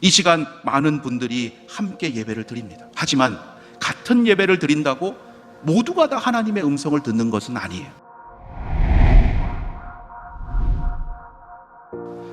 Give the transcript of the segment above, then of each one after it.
이 시간 많은 분들이 함께 예배를 드립니다. 하지만 같은 예배를 드린다고 모두가 다 하나님의 음성을 듣는 것은 아니에요.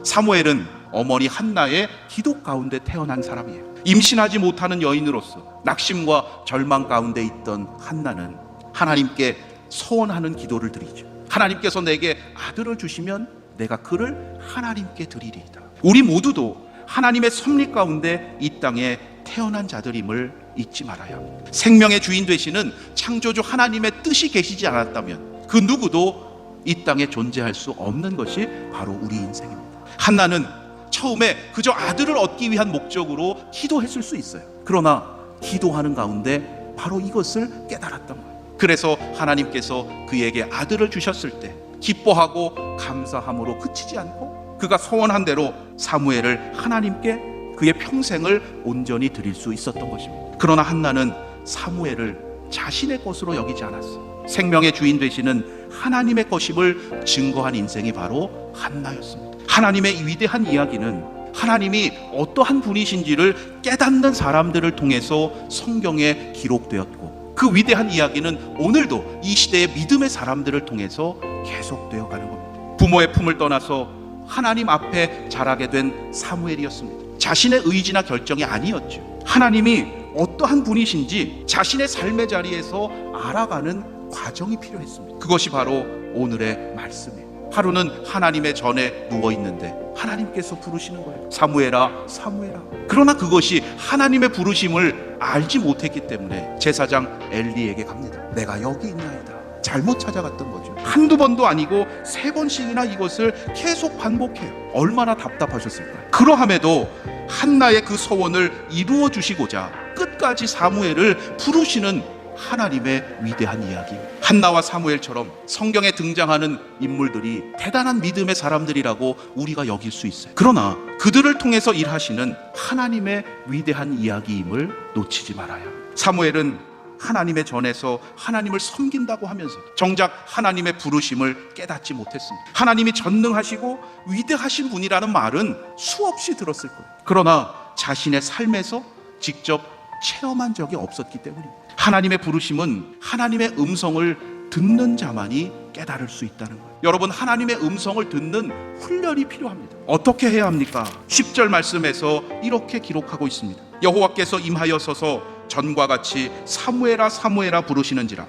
사무엘은 어머니 한나의 기도 가운데 태어난 사람이에요. 임신하지 못하는 여인으로서 낙심과 절망 가운데 있던 한나는 하나님께 소원하는 기도를 드리죠. 하나님께서 내게 아들을 주시면 내가 그를 하나님께 드리리이다. 우리 모두도 하나님의 섭리 가운데 이 땅에 태어난 자들임을 잊지 말아야 합니다. 생명의 주인 되시는 창조주 하나님의 뜻이 계시지 않았다면 그 누구도 이 땅에 존재할 수 없는 것이 바로 우리 인생입니다. 한나는 처음에 그저 아들을 얻기 위한 목적으로 기도했을 수 있어요. 그러나 기도하는 가운데 바로 이것을 깨달았던 거예요. 그래서 하나님께서 그에게 아들을 주셨을 때 기뻐하고 감사함으로 그치지 않고 그가 소원한 대로 사무엘을 하나님께 그의 평생을 온전히 드릴 수 있었던 것입니다. 그러나 한나는 사무엘을 자신의 것으로 여기지 않았어요. 생명의 주인 되시는 하나님의 것임을 증거한 인생이 바로 한나였습니다. 하나님의 위대한 이야기는 하나님이 어떠한 분이신지를 깨닫는 사람들을 통해서 성경에 기록되었고 그 위대한 이야기는 오늘도 이 시대의 믿음의 사람들을 통해서 계속되어 가는 겁니다. 부모의 품을 떠나서 하나님 앞에 자라게 된 사무엘이었습니다. 자신의 의지나 결정이 아니었죠. 하나님이 어떠한 분이신지 자신의 삶의 자리에서 알아가는 과정이 필요했습니다. 그것이 바로 오늘의 말씀이에요. 하루는 하나님의 전에 누워있는데 하나님께서 부르시는 거예요. 사무엘아, 사무엘아. 그러나 그것이 하나님의 부르심을 알지 못했기 때문에 제사장 엘리에게 갑니다. 내가 여기 있나이다. 잘못 찾아갔던 거죠. 한두 번도 아니고 3번씩이나 이것을 계속 반복해요. 얼마나 답답하셨을까요? 그러함에도 한나의 그 소원을 이루어 주시고자 끝까지 사무엘을 부르시는 하나님의 위대한 이야기. 한나와 사무엘처럼 성경에 등장하는 인물들이 대단한 믿음의 사람들이라고 우리가 여길 수 있어요. 그러나 그들을 통해서 일하시는 하나님의 위대한 이야기임을 놓치지 말아요. 사무엘은 하나님의 전에서 하나님을 섬긴다고 하면서 정작 하나님의 부르심을 깨닫지 못했습니다. 하나님이 전능하시고 위대하신 분이라는 말은 수없이 들었을 거예요. 그러나 자신의 삶에서 직접 체험한 적이 없었기 때문입니다. 하나님의 부르심은 하나님의 음성을 듣는 자만이 깨달을 수 있다는 거예요. 여러분, 하나님의 음성을 듣는 훈련이 필요합니다. 어떻게 해야 합니까? 10절 말씀에서 이렇게 기록하고 있습니다. 여호와께서 임하여서서 전과 같이 사무엘아 사무엘아 부르시는지라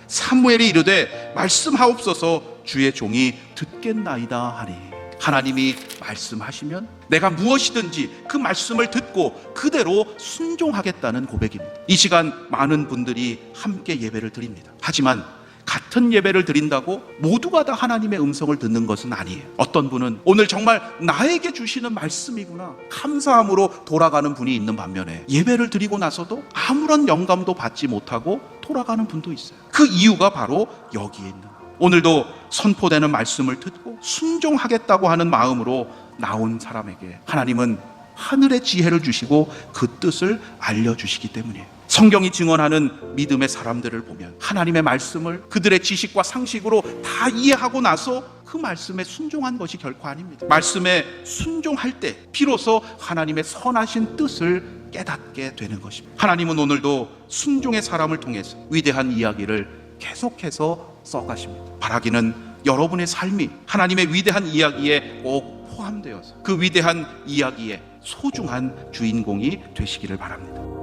사무엘이 이르되 말씀하옵소서 주의 종이 듣겠나이다 하니. 하나님이 말씀하시면 내가 무엇이든지 그 말씀을 듣고 그대로 순종하겠다는 고백입니다. 이 시간 많은 분들이 함께 예배를 드립니다. 하지만 같은 예배를 드린다고 모두가 다 하나님의 음성을 듣는 것은 아니에요. 어떤 분은 오늘 정말 나에게 주시는 말씀이구나 감사함으로 돌아가는 분이 있는 반면에 예배를 드리고 나서도 아무런 영감도 받지 못하고 돌아가는 분도 있어요. 그 이유가 바로 여기에 있는 거예요. 오늘도 선포되는 말씀을 듣고 순종하겠다고 하는 마음으로 나온 사람에게 하나님은 하늘의 지혜를 주시고 그 뜻을 알려주시기 때문이에요. 성경이 증언하는 믿음의 사람들을 보면 하나님의 말씀을 그들의 지식과 상식으로 다 이해하고 나서 그 말씀에 순종한 것이 결코 아닙니다. 말씀에 순종할 때 비로소 하나님의 선하신 뜻을 깨닫게 되는 것입니다. 하나님은 오늘도 순종의 사람을 통해서 위대한 이야기를 계속해서 써가십니다. 바라기는 여러분의 삶이 하나님의 위대한 이야기에 꼭 포함되어서 그 위대한 이야기의 소중한 주인공이 되시기를 바랍니다.